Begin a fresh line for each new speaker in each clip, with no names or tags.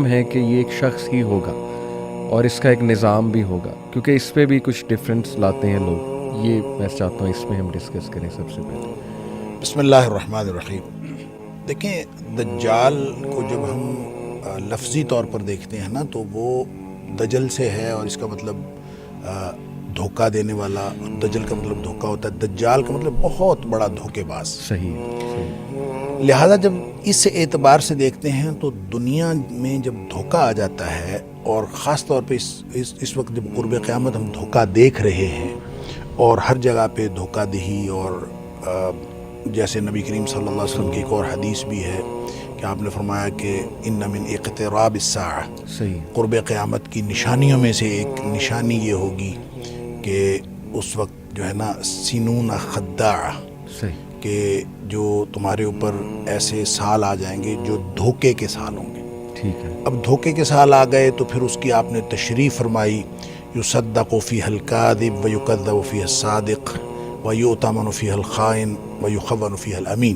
ہے کہ یہ ایک شخص ہی ہوگا اور اس کا ایک نظام بھی ہوگا، کیونکہ اس پہ بھی کچھ ڈفرینس لاتے ہیں لوگ. یہ میں چاہتا ہوں اس میں ہم ڈسکس کریں سب سے پہلے.
بسم اللہ الرحمن الرحیم. دیکھیں، دجال کو جب ہم لفظی طور پر دیکھتے ہیں نا تو وہ دجل سے ہے، اور اس کا مطلب دھوکہ دینے والا. دجل کا مطلب دھوکہ ہوتا ہے، دجال کا مطلب بہت بڑا دھوکے باز.
صحیح.
لہٰذا جب اس اعتبار سے دیکھتے ہیں تو دنیا میں جب دھوکہ آ جاتا ہے، اور خاص طور پہ اس وقت جب قرب قیامت ہم دھوکہ دیکھ رہے ہیں، اور ہر جگہ پہ دھوکہ دہی، اور جیسے نبی کریم صلی اللہ علیہ وسلم کی ایک اور حدیث بھی ہے کہ آپ نے فرمایا کہ ان من اقتراب الساعہ،
صحیح.
قرب قیامت کی نشانیوں میں سے ایک نشانی یہ ہوگی کہ اس وقت جو ہے نا سنون خداع،
صحیح.
کہ جو تمہارے اوپر ایسے سال آ جائیں گے جو دھوکے کے سال ہوں گے.
ٹھیک ہے.
اب دھوکے کے سال آ گئے تو پھر اس کی آپ نے تشریح فرمائی، یصدق فیہ الکاذب ویکذب فیہ الصادق ویؤتمن فیہ الخائن ویخون فیہ الامین،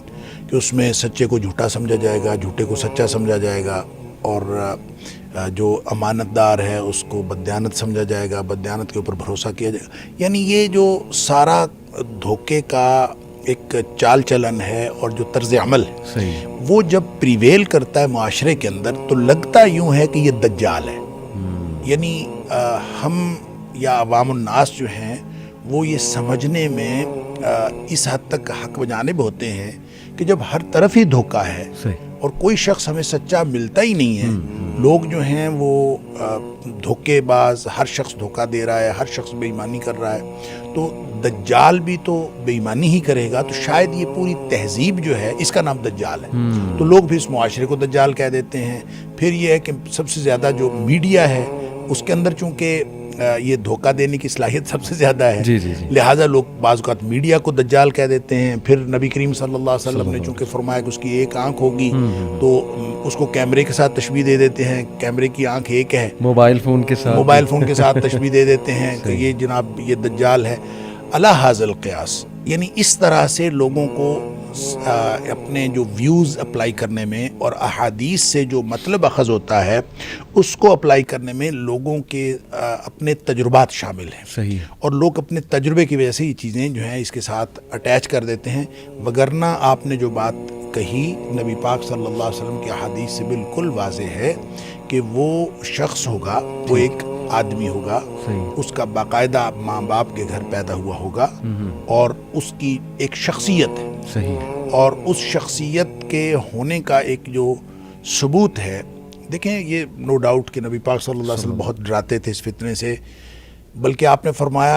کہ اس میں سچے کو جھوٹا سمجھا جائے گا، جھوٹے کو سچا سمجھا جائے گا، اور جو امانت دار ہے اس کو بددیانت سمجھا جائے گا، بددیانت کے اوپر بھروسہ کیا جائے گا. یعنی یہ جو سارا دھوکے کا ایک چال چلن ہے اور جو طرز عمل ہے،
صحیح.
وہ جب پریویل کرتا ہے معاشرے کے اندر تو لگتا یوں ہے کہ یہ دجال ہے. یعنی ہم یا عوام الناس جو ہیں وہ یہ سمجھنے میں اس حد تک حق بجانب ہوتے ہیں کہ جب ہر طرف ہی دھوکہ ہے
صحیح.
اور کوئی شخص ہمیں سچا ملتا ہی نہیں ہے، لوگ جو ہیں وہ دھوکے باز، ہر شخص دھوکہ دے رہا ہے، ہر شخص بے ایمانی کر رہا ہے، تو دجال بھی تو بے ایمانی ہی کرے گا. تو شاید یہ پوری تہذیب جو ہے اس کا نام دجال ہے. تو لوگ بھی اس معاشرے کو دجال کہہ دیتے ہیں. پھر یہ ہے کہ سب سے زیادہ جو میڈیا ہے اس کے اندر چونکہ یہ دھوکہ دینے کی صلاحیت سب سے زیادہ ہے،
جی جی جی.
لہٰذا لوگ بعض اوقات میڈیا کو دجال کہہ دیتے ہیں. پھر نبی کریم صلی اللہ علیہ وسلم نے چونکہ فرمایا کہ اس کی ایک آنکھ ہوگی تو اس کو کیمرے کے ساتھ تشبیہ دے دیتے ہیں، کیمرے کی آنکھ ایک ہے،
موبائل فون کے ساتھ
تشبیہ دے دیتے ہیں کہ یہ جناب یہ دجال ہے. علی ھذا القیاس، یعنی اس طرح سے لوگوں کو اپنے جو ویوز اپلائی کرنے میں اور احادیث سے جو مطلب اخذ ہوتا ہے اس کو اپلائی کرنے میں لوگوں کے اپنے تجربات شامل ہیں.
صحیح.
اور لوگ اپنے تجربے کی وجہ سے یہ چیزیں جو ہیں اس کے ساتھ اٹیچ کر دیتے ہیں. وگرنہ آپ نے جو بات کہی نبی پاک صلی اللہ علیہ وسلم کی احادیث سے بالکل واضح ہے کہ وہ شخص ہوگا، وہ ایک آدمی ہوگا، اس کا باقاعدہ ماں باپ کے گھر پیدا ہوا ہوگا، اور اس کی ایک شخصیت ہے.
صحیح.
اور اس شخصیت کے ہونے کا ایک جو ثبوت ہے، دیکھیں یہ نو ڈاؤٹ کہ نبی پاک صلی اللہ علیہ وسلم بہت ڈراتے تھے اس فتنے سے، بلکہ آپ نے فرمایا